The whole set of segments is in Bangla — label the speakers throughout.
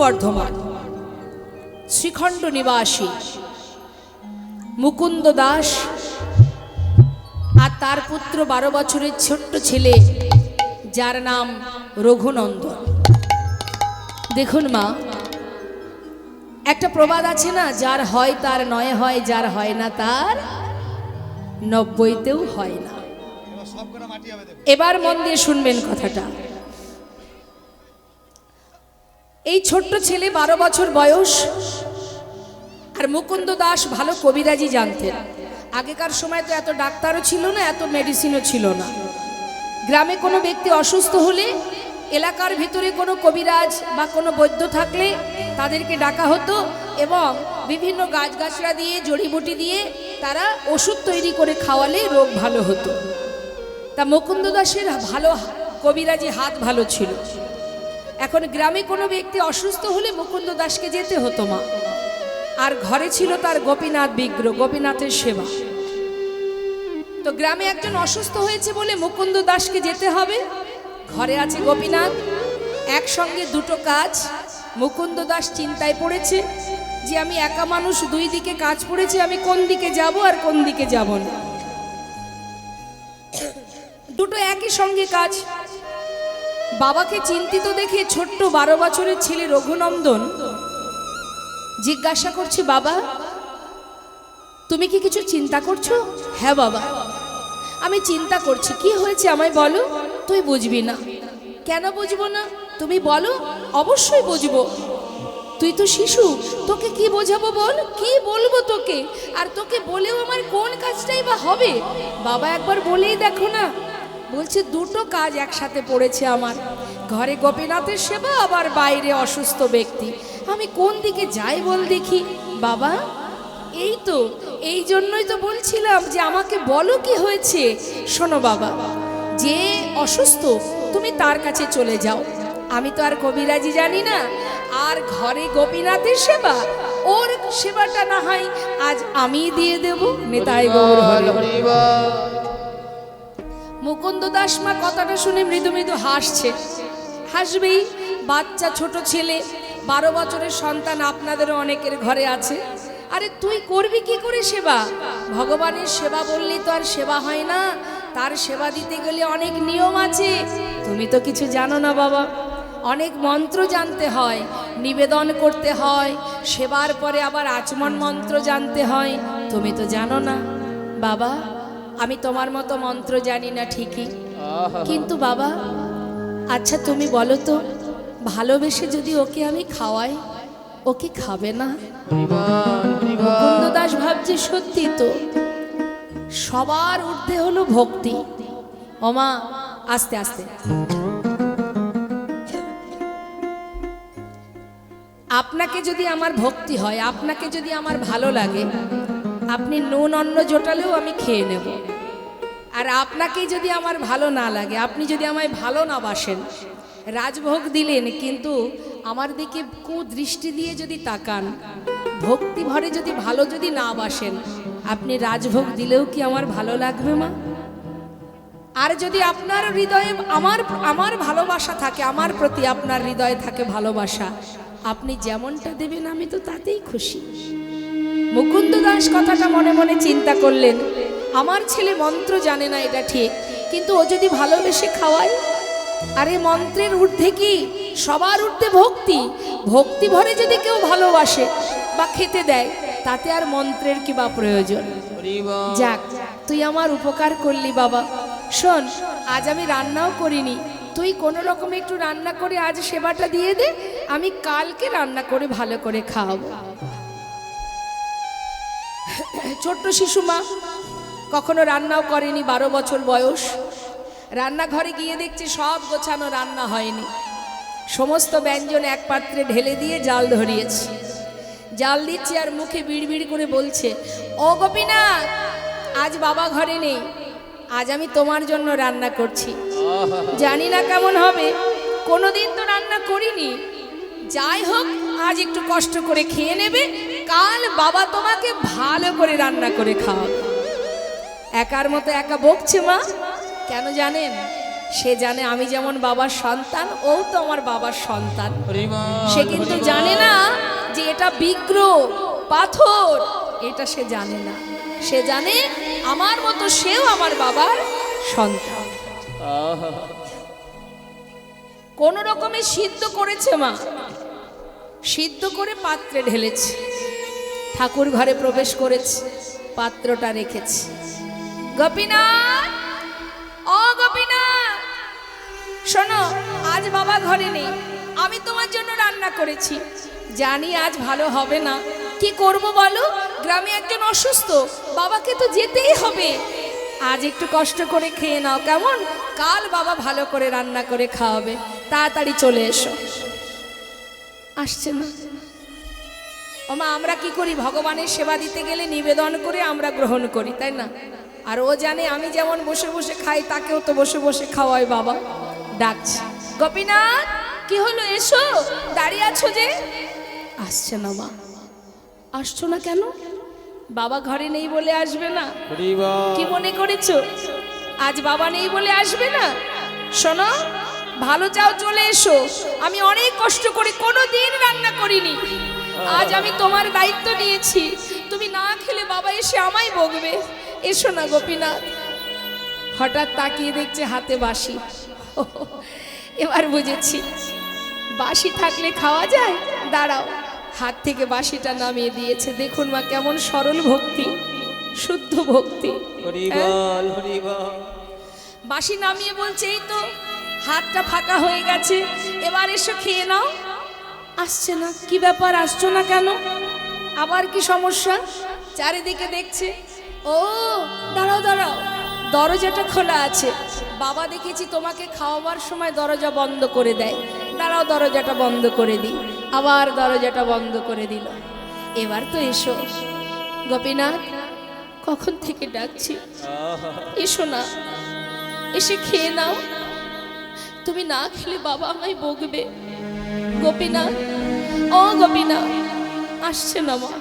Speaker 1: বর্ধমান শ্রীখণ্ড নিবাসী মুকুন্দ দাস আর তার পুত্র 12 বছরের ছোট্ট ছেলে যার নাম রঘুনন্দন। দেখুন মা, একটা প্রবাদ আছে না, যার হয় তার 9 হয়, যার হয় না তার 90তেও হয় না। এবার মন দিয়ে শুনবেন কথাটা। এই ছোট্ট ছেলে 12 বছর বয়স, আর মুকুন্দ দাস ভালো কবিরাজি জানতেন। আগেকার সময় তো এত ডাক্তারও ছিল না, এত মেডিসিনও ছিল না। গ্রামে কোনো ব্যক্তি অসুস্থ হলে এলাকার ভিতরে কোনো কবিরাজ বা কোনো বৈদ্য থাকলে তাদেরকে ডাকা হতো এবং বিভিন্ন গাছগাছড়া দিয়ে জড়িবুটি দিয়ে তারা ওষুধ তৈরি করে খাওয়ালে রোগ ভালো হতো। তা মুকুন্দ দাসের ভালো কবিরাজি হাত ভালো ছিল। এখন গ্রামে কোনো ব্যক্তি অসুস্থ হলে মুকুন্দ দাসকে যেতে হতো মা। আর ঘরে ছিল তার গোপীনাথ বিগ্রহ, গোপীনাথের সেবা। তো গ্রামে একজন অসুস্থ হয়েছে বলে মুকুন্দ দাসকে যেতে হবে, ঘরে আছে গোপীনাথ, একসঙ্গে দুটো কাজ। মুকুন্দ দাস চিন্তায় পড়েছে যে আমি একা মানুষ, দুই দিকে কাজ পড়েছে, আমি কোন দিকে যাব আর কোন দিকে যাব না, দুটো একই সঙ্গে কাজ। বাবাকে চিন্তিত দেখে ছোট্ট 12 বছরের ছেলে রঘুনন্দন জিজ্ঞাসা করছে, বাবা তুমি কি কিছু চিন্তা করছো? হ্যাঁ বাবা, আমি চিন্তা করছি। কি হয়েছে আমায় বলো। তুই বুঝবি না। কেন বুঝবো না? তুমি বলো, অবশ্যই বুঝবো। তুই তো শিশু, তোকে কি বোঝাবো বল, কি বলবো তোকে? আর তোকে বলেও আমার কোন কাজটাই বা হবে? বাবা একবার বলেই দেখো না। বলছে দুটো কাজ একসাথে পড়েছে আমার, ঘরে গোপীনাথের সেবা আবার বাইরে অসুস্থ ব্যক্তি, আমি কোন দিকে যাই বল দেখি। বাবা এই তো, এই জন্যই তো বলছিলাম যে আমাকে বলো কি হয়েছে। শোনো বাবা, যে অসুস্থ তুমি তার কাছে চলে যাও, আমি তো আর কবিরাজি জানি না, আর ঘরে গোপীনাথের সেবা, ওর সেবাটা না হয় আজ আমি দিয়ে দেব। নিতাই গৌর হরি। মুকুন্দ দাস মা কথাটা শুনে মৃদু মৃদু হাসছে। হাসবেই, বাচ্চা ছোট ছেলে, 12 বছরের সন্তান আপনাদেরও অনেকের ঘরে আছে। আরে তুই করবি কি করে সেবা? ভগবানের সেবা বললি তো আর সেবা হয় না, তার সেবা দিতে গেলে অনেক নিয়ম আছে। তুমি তো কিছু জানো না বাবা, অনেক মন্ত্র জানতে হয়, নিবেদন করতে হয়, সেবার পরে আবার আচমন মন্ত্র জানতে হয়। তুমি তো জানো না বাবা। আমি তোমার মতো মন্ত্র জানি না ঠিকই, কিন্তু বাবা আচ্ছা তুমি বলো তো, ভালোবেসে যদি ওকে আমি খাওয়াই, ও কি খাবে না? মুকুন্দ দাস ভাবছে সত্যি তো, সবার ঊর্ধ্বে হলো ভক্তি। ওমা আস্তে আস্তে, আপনাকে যদি আমার ভক্তি হয়, আপনাকে যদি আমার ভালো লাগে, আপনি নুন অন্ন জোটালেও আমি খেয়ে নেব। আর আপনাকেই যদি আমার ভালো না লাগে, আপনি যদি আমায় ভালো না বাসেন, রাজভোগ দিলেন কিন্তু আমার দিকে কুদৃষ্টি দিয়ে যদি তাকান, ভক্তি ভরে যদি ভালো যদি না বাসেন, আপনি রাজভোগ দিলেও কি আমার ভালো লাগবে মা? আর যদি আপনার হৃদয়ে আমার ভালোবাসা থাকে, আমার প্রতি আপনার হৃদয়ে থাকে ভালোবাসা, আপনি যেমনটা দেবেন আমি তো তাতেই খুশি। মুকুন্দ দাস কথাটা মনে মনে চিন্তা করলেন, আমার ছেলে মন্ত্র জানে না এটা ঠিক, কিন্তু ও যদি ভালোবেসে খাওয়ায়, আরে মন্ত্রের ঊর্ধ্বে কি? সবার ঊর্ধ্বে ভক্তি। ভক্তি ভরে যদি কেউ ভালোবাসে বা খেতে দেয়, তাতে আর মন্ত্রের কি বা প্রয়োজন? যাক, তুই আমার উপকার করলি বাবা। শোন, আজ আমি রান্নাও করিনি, তুই কোনো রকমে একটু রান্না করে আজ সেবাটা দিয়ে দে, আমি কালকে রান্না করে ভালো করে খাওয়াবো। ছোট্ট শিশু মা কখনো রান্নাও করেনি, 12 বছর বয়স। রান্নাঘরে গিয়ে দেখছে সব গোছানো, রান্না হয়নি। সমস্ত ব্যঞ্জন এক পাত্রে ঢেলে দিয়ে জাল ধরিয়েছে, জাল দিচ্ছে আর মুখে বিড়বিড় করে বলছে, ও গোপীনাথ, আজ বাবা ঘরে নেই, আজ আমি তোমার জন্য রান্না করছি। জানি না কেমন হবে, কোনোদিন তো রান্না করিনি, যাই হোক আজ একটু কষ্ট করে খেয়ে নেবে, কাল বাবা তোমাকে ভালো করে রান্না করে খাওয়াবে। একার মতো একা বকছে মা, কেন জানেন? সে জানে আমি যেমন বাবার সন্তান, ও তো আমার বাবার সন্তান।
Speaker 2: হরি বল,
Speaker 1: সে কিন্তু
Speaker 2: হরি বল।
Speaker 1: জানে না যে এটা বিগ্রহ পাথর, এটা সে জানে না। সে জানে আমার মতো সেও আমার বাবার সন্তান।
Speaker 2: আহা,
Speaker 1: কোন রকমে সিদ্ধ করেছে মা, সিদ্ধ করে পাত্রে ঢেলেছে, ঠাকুর ঘরে প্রবেশ করেছে, পাত্রটা রেখেছে। গোপীনাথ, ও গোপীনাথ, শোনো, আজ বাবা ঘরে নেই, আমি তোমার জন্য রান্না করেছি। জানি আজ ভালো হবে না, কি করব বলো? গ্রামে একজন অসুস্থ, বাবাকে তো যেতেই হবে। আজ একটু কষ্ট করে খেয়ে নাও কেমন? কাল বাবা ভালো করে রান্না করে খাওয়াবে, তাড়াতাড়ি চলে এসো। আসছে না। ওমা, আমরা কি করি? ভগবানের সেবা দিতে গেলে নিবেদন করে আমরা গ্রহণ করি, তাই না? আর ও জানে আমি যেমন বসে বসে খাই, তাকেও তো বসে বসে খাওয়াই বাবা। ডাকছে, গোপীনাথ, কি হলো? এসো, দাঁড়িয়ে আছো যে? আসছে না মা। আসছো না কেন? বাবা ঘরে নেই বলে আসবে না?
Speaker 2: হরি বল।
Speaker 1: কি মনে করেছো আজ বাবা নেই বলে আসবে না? শোনো, ভালো চাও চলে এসো। আমি অনেক কষ্ট করে কোনো দিন রান্না করিনি, আজ আমি তোমার দায়িত্ব নিয়েছি। তুমি না খেলে বাবা এসে আমায় বকবে। এসো না গোপীনাথ। হঠাৎ তাকিয়ে দেখছে হাতে বাঁশি। এবার বুঝেছি, বাঁশি থাকলে খাওয়া যায়। দাঁড়াও, হাত থেকে বাঁশিটা নামিয়ে দিয়েছে। দেখুন মা, কেমন সরল ভক্তি, শুদ্ধ ভক্তি।
Speaker 2: হরি বল, হরি বল।
Speaker 1: বাঁশি নামিয়ে বলছে, এই তো হাতটা ফাঁকা হয়ে গেছে, এবার এসো খেয়ে নাও। আসছে না, কি ব্যাপার? আসছো না কেন? আবার কি সমস্যা? চারিদিকে দেখছে। ও, দাঁড়াও দাঁড়াও, দরজাটা খোলা আছে। বাবা দেখেছি তোমাকে খাওয়াবার সময় দরজা বন্ধ করে দেয়। দাঁড়াও, দরজাটা বন্ধ করে দিই। আবার দরজাটা বন্ধ করে দিল। এবার তো এসো। গোপীনাথ, কখন থেকে ডাকছি,
Speaker 2: আহা,
Speaker 1: এসো না, এসে খেয়ে নাও। তুমি না খেলে বাবা আমায় বকবে। গোপীনাথ, ও গোপীনাথ, আসছে না মা।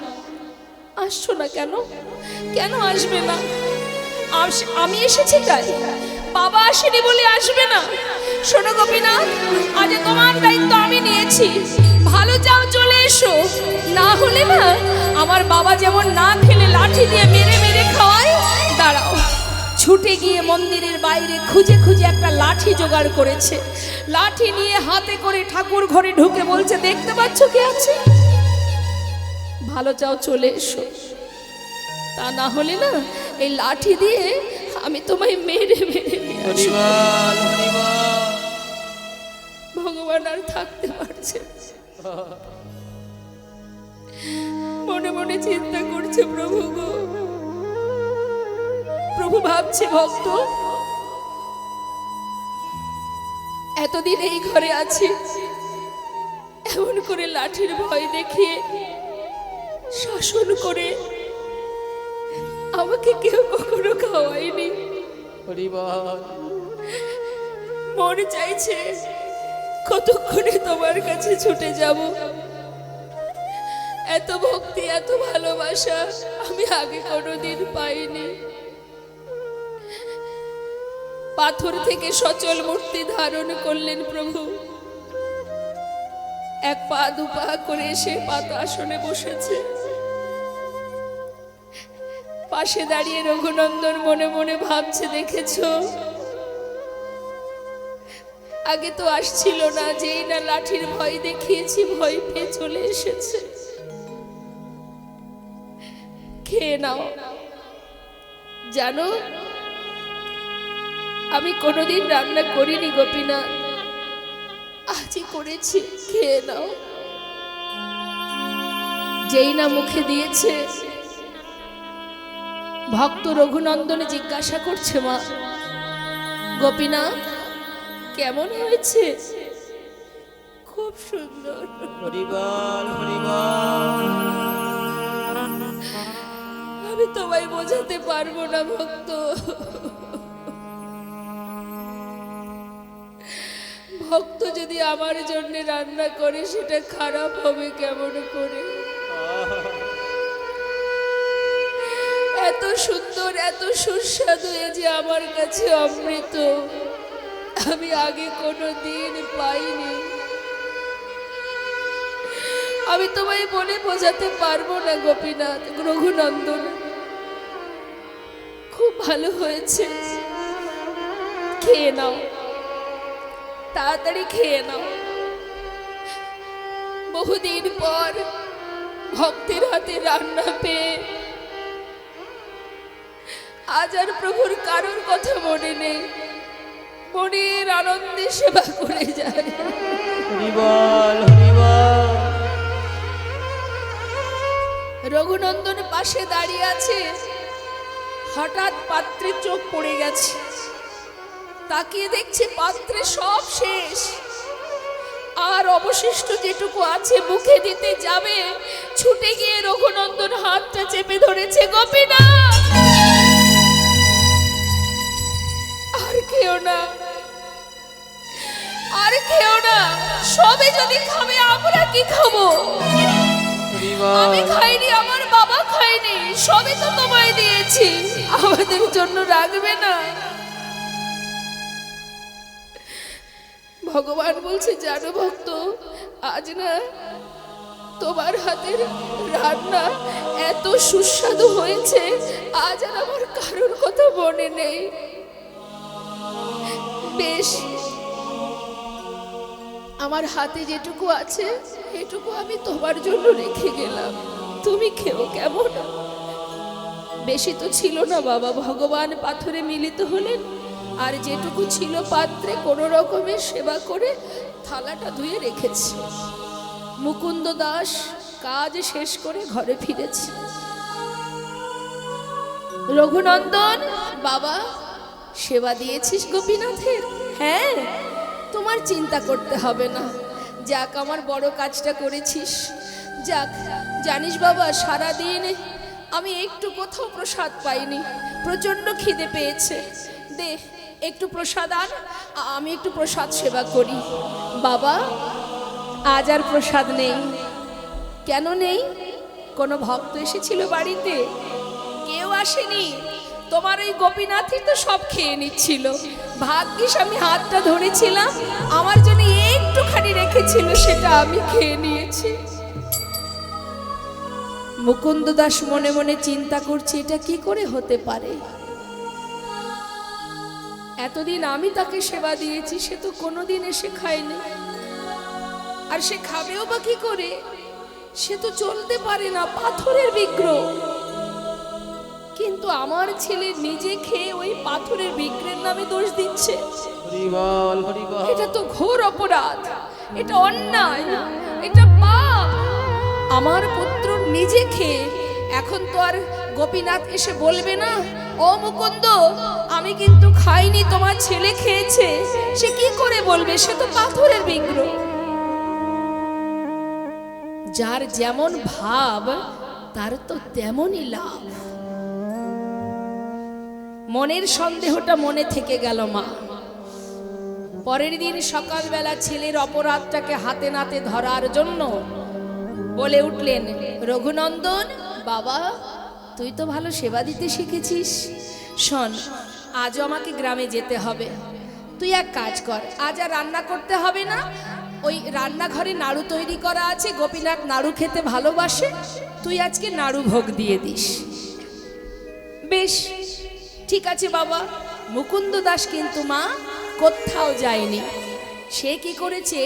Speaker 1: আসছো না কেন? কেন আসবে না? আমি এসেছি তাই, বাবা আসেনি বলে আসবে না? শোনো গোপীনাথ, আজ তোমার দায়িত্ব আমি নিয়েছি। ভালো চাও চলে এসো, না হলে না আমার বাবা যেমন না খেলে লাঠি দিয়ে মেরে মেরে খাওয়ায়। দাঁড়াও, ছুটে গিয়ে মন্দিরের বাইরে খুঁজে খুঁজে একটা লাঠি জোগাড় করেছে। লাঠি নিয়ে হাতে করে ঠাকুর ঘরে ঢুকে বলছে, দেখতে পাচ্ছ কে আছে? ভালো চাও চলে এসো, তা না হলে না এই লাঠি দিয়ে আমি তোমায় মেরে মেরে নিয়ে
Speaker 2: হরি
Speaker 1: আসবো।
Speaker 2: বল, হরি বল।
Speaker 1: ভগবান আর থাকতে পারছে না। মনে মনে চিন্তা করছে, প্রভু গো, প্রভু ভাবছে ভক্ত এতদিন এই ঘরে আছি, এমন করে লাঠির ভয় দেখিয়ে শাসন করে আমাকে কেউ কখনো খাওয়ায়নি।
Speaker 2: হরি বল।
Speaker 1: মন চাইছে কতক্ষণে তোমার কাছে ছুটে যাব। এত ভক্তি, এত ভালোবাসা আমি আগে কোনোদিন পাইনি। পাথর থেকে সচল মূর্তি ধারণ করলেন প্রভু। এক পা দু পা করে এসে পাতা আসনে বসেছে। পাশে দাঁড়িয়ে রঘুনন্দন মনে মনে ভাবছে, দেখেছো আগে তো আসছিল না, যেই না লাঠির ভয় দেখিয়েছি ভয় পেয়ে চলে এসেছে। খেয়ে নাও। জানো, আমি কোনোদিন রান্না করিনি গোপীনাথ, আজই করেছি, খেয়ে নাও। যেই না মুখে দিয়েছে, ভক্ত রঘুনন্দনে জিজ্ঞাসা করছে, মা গোপীনাথ কেমন হয়েছে? খুব সুন্দর।
Speaker 2: হরি বল, হরি বল।
Speaker 1: আমি তোমায় বোঝাতে পারবো না ভক্ত। ভক্ত যদি আমার জন্য রান্না করে সেটা খারাপ হবে কেমন করে? এত সুন্দর, এত সুস্বাদু, এ যে আমার কাছে অমৃত। আমি আগে কোনো দিন পাইনি। আমি তোমায় বলে বোঝাতে পারবো না গোপীনাথ, রঘুনন্দন। খুব ভালো হয়েছে, খেয়ে নাও, তাড়াতাড়ি খেয়ে নাও। বহুদিন পর ভক্তের হাতে রান্না পেয়ে আজ আর প্রভুর কারোর কথা মনে নেই, মনের আনন্দে সেবা করে যায়।
Speaker 2: হরি বল, হরি বল।
Speaker 1: রঘুনন্দন পাশে দাঁড়িয়ে আছে, হঠাৎ পাত্রে চোখ পড়ে গেছে। তাকিয়ে দেখছে পাত্রে সব শেষ, আর অবশিষ্ট যেটুকু আছে মুখে দিতে যাবে, ছুটে গিয়ে রঘুনন্দন হাতটা চেপে ধরেছে। গোপীনাথ, আর খেও না, আর খেও না, সবে যদি খাবে আমরা কি খাবো?
Speaker 2: হরি
Speaker 1: আমি
Speaker 2: বল।
Speaker 1: খাইনি, আমার বাবা খায়নি, সবই তো তোমায় দিয়েছি, আমাদের জন্য রাখবে না? ভগবান বলছে, জানো ভক্ত, আজ না তোমার হাতের রান্না এত সুস্বাদু হয়েছে, আজ আর আমার কারোর কথা মনে নেই। বেশ, আমার হাতে যেটুকু আছে এটুকু আমি তোমার জন্য রেখে গেলাম, তুমি খেও, কেমন? বেশি তো ছিল না বাবা, ভগবান পাথরে মিলিত হলেন, আর যেটুকু ছিল পাত্রে কোনো রকমের সেবা করে থালাটা ধুয়ে রেখেছে। মুকুন্দ দাস কাজ শেষ করে ঘরে ফিরেছে। রঘুনন্দন, বাবা সেবা দিয়েছিস গোপীনাথের? হ্যাঁ, তোমার চিন্তা করতে হবে না, যাক আমার বড় কাজটা করেছিস। যাক, জানিস বাবা, সারাদিন আমি একটু কোথাও প্রসাদ পাইনি, প্রচণ্ড খিদে পেয়েছে, দে একটু প্রসাদ আন, আমি একটু প্রসাদ সেবা করি। বাবা, আজ আর প্রসাদ নেই। কেন নেই? কোনো ভক্ত এসেছিল বাড়িতে? কেউ আসেনি, তোমার ওই গোপীনাথই তো সব খেয়ে নিচ্ছিল। ভাগ্যিস আমি হাতটা ধরেছিলাম, আমার জন্য একটুখানি রেখেছিল, সেটা আমি খেয়ে নিয়েছি। মুকুন্দ দাস মনে মনে চিন্তা করছে, এটা কি করে হতে পারে? এতদিন আমি তাকে সেবা দিয়েছি, সে তো কোনোদিন এসে খায়নি, আর সে খাবেও বা কি করে? সে তো চলতে পারে না, পাথরের বিগ্রহ। কিন্তু আমার ছেলে নিজে খেয়ে ওই পাথরের বিগ্রহের নামে দোষ দিচ্ছে।
Speaker 2: হরি বল, হরি বল।
Speaker 1: এটা তো ঘোর অপরাধ, এটা অন্যায়, এটা পাপ। আমার পুত্র নিজে খেয়ে এখন তো আর গোপীনাথ এসে বলবে না, ও মুকুন্দ আমি কিন্তু খাইনি, তোমার ছেলে খেয়েছে। সে কি করে বলবে? সে তো পাথরের বিগ্রহ। যার যেমন ভাব তার তো তেমনই লাভ। মনের সন্দেহটা মনে থেকে গেল মা। পরের দিন সকালবেলা ছেলের অপরাধটাকে হাতে নাতে ধরার জন্য বলে উঠলেন, রঘুনন্দন বাবা, তুই তো ভালো সেবা দিতে শিখেছিস, শোন আজও আমাকে গ্রামে যেতে হবে। তুই এক কাজ কর, আজ আর রান্না করতে হবে না, ওই রান্নাঘরে নাড়ু তৈরি করা আছে, গোপীনাথ নাড়ু খেতে ভালোবাসে, তুই আজকে নাড়ু ভোগ দিয়ে দিস। বেশ ঠিক আছে বাবা। মুকুন্দ দাস কিন্তু মা কোথাও যায়নি। সে কি করেছে,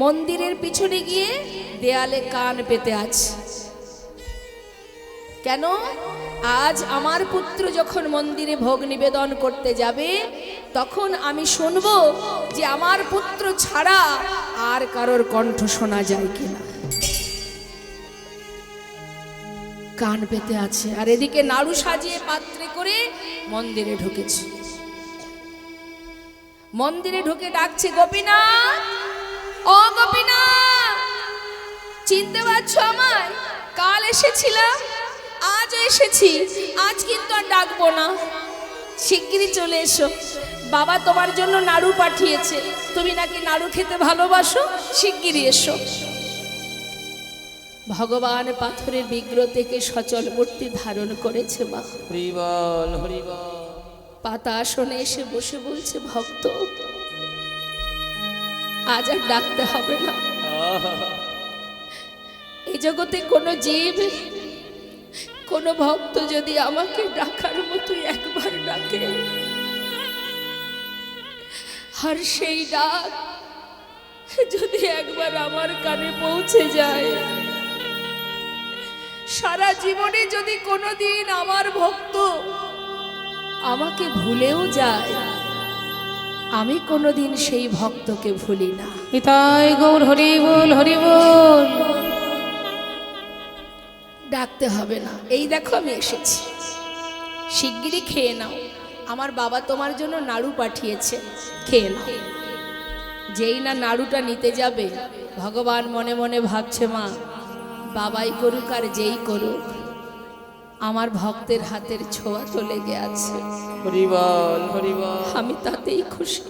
Speaker 1: মন্দিরের পিছনে গিয়ে দেয়ালে কান পেতে আছে। কেন? আজ আমার পুত্র যখন মন্দিরে ভোগ নিবেদন করতে যাবে, তখন আমি শুনবো যে আমার পুত্র ছাড়া আর কারোর কণ্ঠ শোনা যায় কিনা। কান পেতে আছে, আর এদিকে নাড়ু সাজিয়ে পাত্রে করে মন্দিরে ঢুকেছে। মন্দিরে ঢুকে ডাকছে, গোপীনাথ, ও গোপীনাথ, চিনতে পারছো আমায়? কাল এসেছিলাম, আজও এসেছি, আজ কিন্তু আর ডাকবো না, শিগগিরই চলে এসো। বাবা তোমার জন্য নাড়ু পাঠিয়েছে, তুমি নাকি নাড়ু খেতে ভালোবাসো, শিগগিরই এসো। ভগবান পাথরের বিগ্রহ থেকে সচল মূর্তি ধারণ করেছে মা।
Speaker 2: হরি বল, হরি বল।
Speaker 1: পাতা আসনে এসে বসে বলছে, ভক্ত আজ আর ডাকতে হবে না। এই জগতে কোনো জীব, কোনো ভক্ত যদি আমাকে ডাকার মতো একবার ডাকে, আর সেই ডাক যদি একবার আমার কানে পৌঁছে যায়, সারা জীবনে যদি কোনোদিন আমার ভক্ত আমাকে ভুলেও যায়, আমি কোনোদিন সেই ভক্তকে ভুলি না।
Speaker 3: নিতাই গৌর হরি বল, হরি বল।
Speaker 1: ডাকতে হবে না। এই দেখো আমি এসেছি, শিগগিরই খেয়ে নাও। আমার বাবা তোমার জন্য নাড়ু পাঠিয়েছে, খেয়ে নাও। যেই না নাড়ুটা নিতে যাবে, ভগবান মনে মনে ভাবছে, মা বাবাই করুক আর যেই করুক, আমার ভক্তের হাতের ছোঁয়া তো লেগে আছে,
Speaker 2: হরি বল, হরি বল।
Speaker 1: আমি তাতেই খুশি।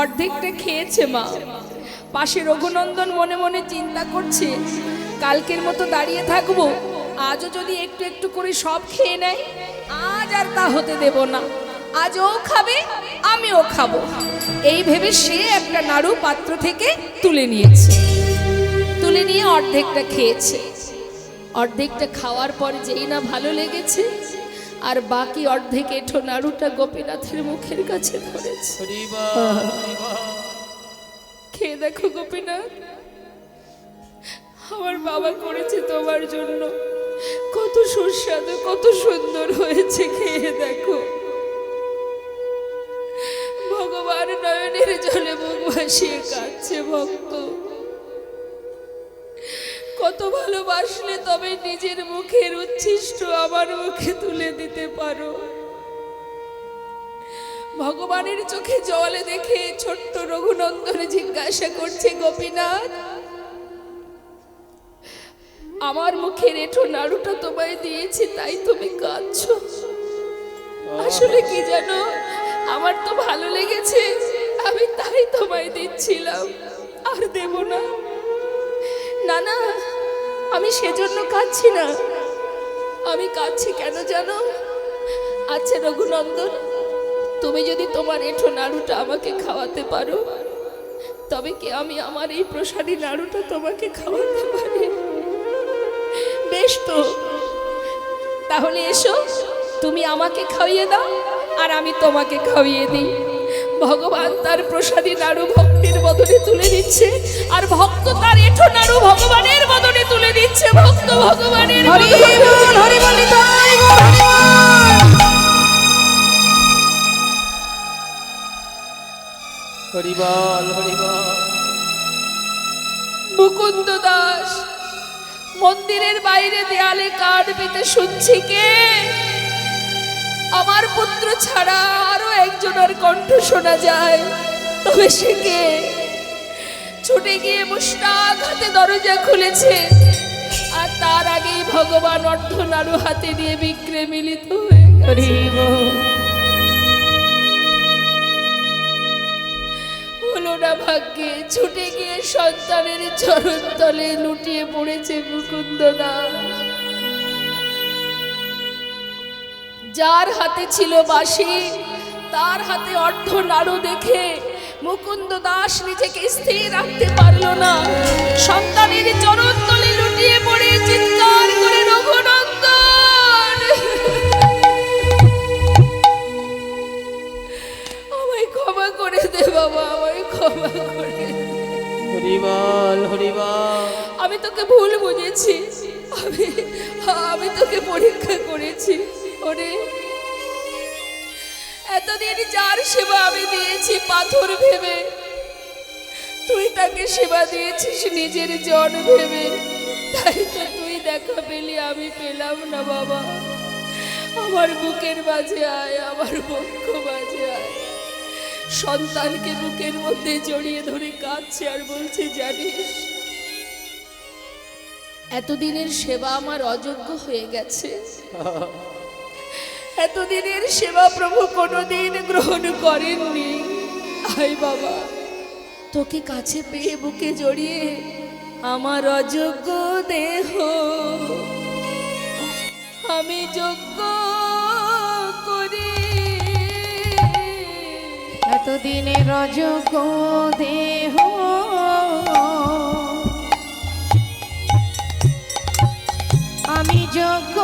Speaker 1: অর্ধেকটা খেয়েছে মা। পাশে রঘুনন্দন মনে মনে চিন্তা করছে, কালকের মতো দাঁড়িয়ে থাকবো, আজও যদি একটু একটু করে সব খেয়ে নেয়, আজ আর তা হতে দেব না। আজ ও খাবে, আমিও খাবো। এই ভেবে সে একটা নাড়ু পাত্র থেকে তুলে নিয়েছে, তুলে নিয়ে অর্ধেকটা খেয়েছে। অর্ধেকটা খাওয়ার পর যেই না ভালো লেগেছে, আর বাকি অর্ধেক এঁঠো নাড়ুটা গোপীনাথের মুখের কাছে ধরেছে।
Speaker 2: হরি বল, হরি বল।
Speaker 1: খেয়ে দেখো গোপীনাথ, আমার বাবা করেছে তোমার জন্য, কত সুস্বাদু, কত সুন্দর হয়েছে, খেয়ে দেখো। ভগবান নয়নের জলে মুখ ভাসিয়ে কাঁদছে ভক্ত। কত ভালোবাসলে তবে নিজের মুখের উচ্ছিষ্ট আমার মুখে তুলে দিতে পারো। ভগবানের চোখে জলে দেখে ছোট্ট রঘুনন্দন জিজ্ঞাসা করছে, গোপীনাথ আমার মুখের এঁঠো নাড়ুটা তোমায় দিয়েছি, তাই তুমি কাঁদছো? আসলে কি জানো, আমার তো ভালো লেগেছে, আমি তাই তোমায় দিচ্ছিলাম, আর দেব না। না না, আমি সেজন্য কাঁদছি না। আমি কাঁদছি কেন জানো? আচ্ছা রঘুনন্দন, তুমি যদি তোমার এঁঠো নাড়ুটা আমাকে খাওয়াতে পারো, তবে কি আমি আমার এই প্রসাদী নাড়ুটা তোমাকে খাওয়াতে পারি? বেশ তো, তাহলে এসো, তুমি আমাকে খাইয়ে দাও আর আমি তোমাকে খাইয়ে দিই। ভগবান তার প্রসাদী নাড়ু ভক্তের বদলে তুলে দিচ্ছে, আর ভক্ত তার এঁঠো নাড়ু ভগবানের বদলে তুলে দিচ্ছে। ভক্ত ভগবানের
Speaker 3: হরি বল, হরি বল, নিতাই গৌর হরি বল।
Speaker 2: হরি বল, হরি বল।
Speaker 1: মুকুন্দ দাস মন্দিরের বাইরে দেয়ালে কাঠ পেতে শুনছি, কে? আমার পুত্র ছাড়া আরো একজনের কণ্ঠ শোনা যায়, তবে সে কে? ছুটে গিয়ে মুস্তাক হাতে দরজা খুলেছে, আর তার আগেই ভগবান অর্ধনাড়ু হাতে নিয়ে বিক্রে মিলিত হয়ে গেছে।
Speaker 3: হরি বল।
Speaker 1: হলো না ভাগ্যে, ছুটে গিয়ে সন্তানের চরণ তলে লুটিয়ে পড়েছে মুকুন্দ দাস। যার হাতে ছিল বাঁশি, তার হাতে অর্ধ নাড়ু দেখে মুকুন্দ দাস নিজেকে স্থির রাখতে পারল না। সন্তানের চরণ তলে লুটিয়ে পড়ে চিৎকার করে, রঘুনন্দন আমায় ক্ষমা করে দে বাবা, আমায় ক্ষমা করে দে।
Speaker 2: হরি বল, হরি বল।
Speaker 1: আমি তোকে ভুল বুঝেছি, আমি তোকে পরীক্ষা করেছি। ওরে, এতদিন যার সেবা আমি দিয়েছি পাথর ভেবে, তুই তাকে সেবা দিয়েছিস নিজের জন ভেবে, তাই তো তুই দেখা পেলি, আমি পেলাম না বাবা। আমার বুকের মাঝে আয়, আমার বক্ষ মাঝে আয়। সন্তানকে বুকের মধ্যে জড়িয়ে ধরে কাঁদছে আর বলছে, জানিস এতদিনের সেবা আমার অযোগ্য হয়ে গেছে, এতদিনের সেবা প্রভু কোনোদিন গ্রহণ করেননি। আয় বাবা, তোকে কাছে পেয়ে বুকে জড়িয়ে আমার অযোগ্য দেহ আমি যোগ্য করি।
Speaker 3: এতদিনে রজক দেহ আমি যোগ্য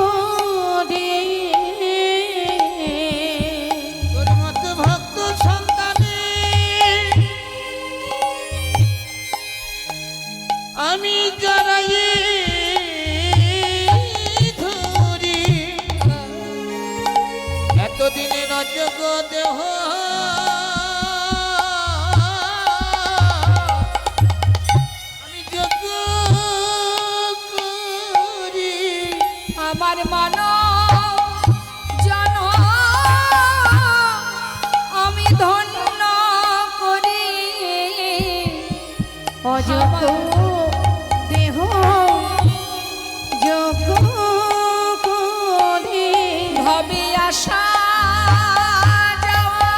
Speaker 3: করে
Speaker 2: তোর মতো ভক্ত সন্তানে আমি জড়াই ধরি এতদিনে রজক দেহ আমি যোগ্য করি
Speaker 1: আমার জন আমি ধন্য করি
Speaker 3: অযোগ্য দেহ যোগ্য করে
Speaker 1: ভবে আশা যাওয়া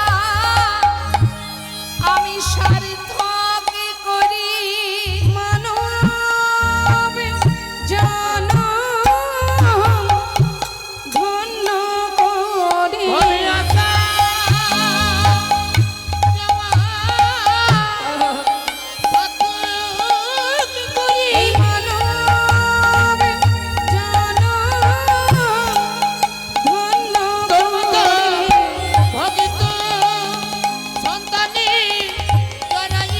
Speaker 1: আমি সার্থক করি
Speaker 3: মানব জন ধন্য করে
Speaker 2: ভবে আশা যাওয়া সার্থক করি।
Speaker 3: এই মানব জন ধন্য
Speaker 2: তোর মতো
Speaker 3: করে
Speaker 2: ভক্ত সন্তানে জড়াই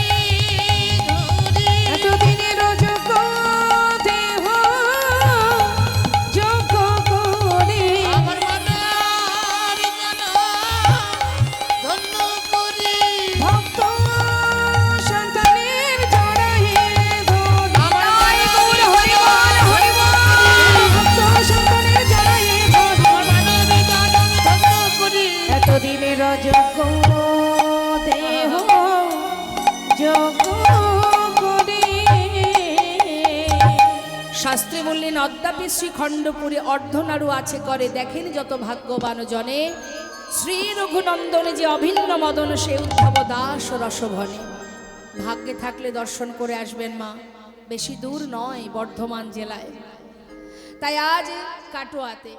Speaker 2: ধরি
Speaker 3: এতদিনে রজক দেহ যোগ্য করে
Speaker 2: আমার মনের জন ধন্য করি
Speaker 3: ভক্ত সন্তানের জড়ায়ে ধরি
Speaker 1: জয় গৌর হরি বল হরি বল।
Speaker 3: ভক্ত সন্তানের জড়ায়ে ধরি
Speaker 2: আমার মনের জন ধন্য করি
Speaker 3: এতদিনে রজক দেহ যোগ্য করে
Speaker 1: শাস্ত্রে বললেন অদ্যাপি শ্রী খণ্ডপুরে অর্ধনারু আছে করে দেখেন যত ভাগ্যবান জনে শ্রী রঘুনন্দনে যে অভিন্ন মদন সে উদ্ধব দাস রসভনে। ভাগ্যে থাকলে দর্শন করে আসবেন মা, বেশি দূর নয়, বর্ধমান জেলায়। তাই আজ কাটোয়াতে